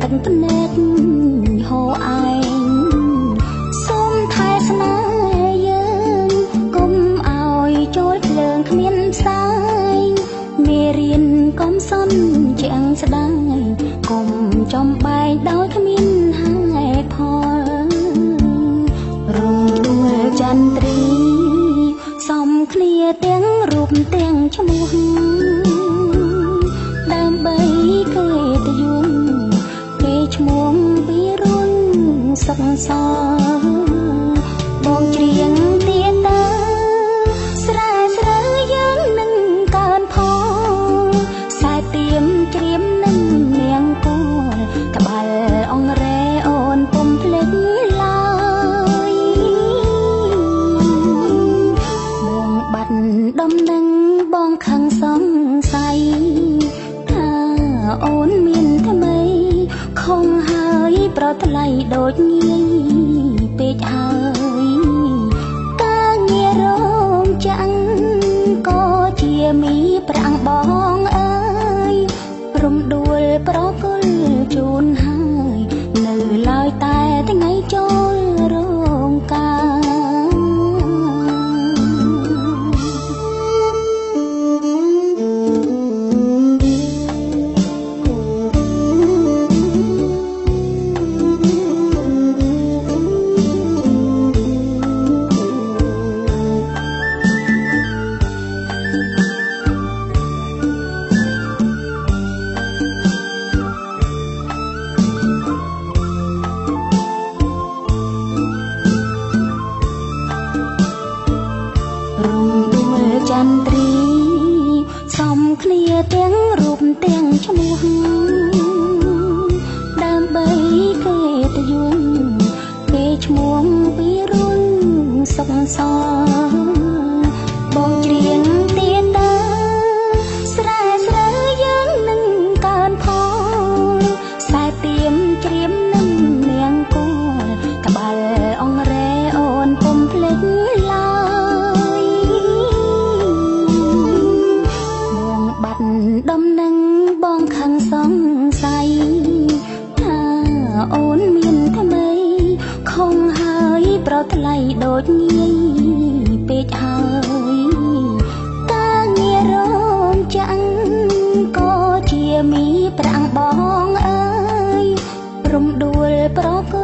ទឹកភ្នែកហូរឯងសូមថែស្នេហ៍យើងកុំឲ្យចូលភ្លើងគ្មានផ្សាយមេរៀនកុំសន់ជាងស្ដាយកុំចំបែកដោយគ្មានហេតុផលរំដួលចន្ទ្រីសំគ្នាទាំងរូបទាំងឈ្មោះដើម្បីគេទៅយំគេឈ្មោះពីរុនសុខសល់បងច្រៀងទៀតតើស្រែស្រើយើងនឹងកើនផលខ្សែទៀមច្រៀមនឹងនាងកូនក្បាលអង្រែអូនពុំភ្លេចឡើយបងបាត់ដំណឹងបងខឹងសង្ស័យថាអូនមានថ្មីខំហើយប្រថ្លៃដូចងាយពេកហើយការងាររោងចាំងក៏ជាមីប្រាំងបងអើយរំដួលប្រគល់ជូនហើយនៅឡើយតែថ្ងៃចូលរោងការចន្ទ្រីសំគ្នាទាំងរូបទាំងឈ្មោះដើម្បីគេទៅយំគេឈ្មោះពីរុនសុខសល់បងច្រៀងទៀតតើស្រែស្រើយើងនឹងកើនផលខ្សែទៀមច្រៀមនឹងនាងកូនក្បាលអង្រែអូនពុំភ្លេចឡើយបាត់ដំណឹងបងខឹងសង្ស័យថាអូនមានថ្មីខំហើយប្រថ្លៃដូចងាយពេកហើយការងាររោងចាំងក៏ជាមីប្រាំងបងអើយរំដួលប្រគ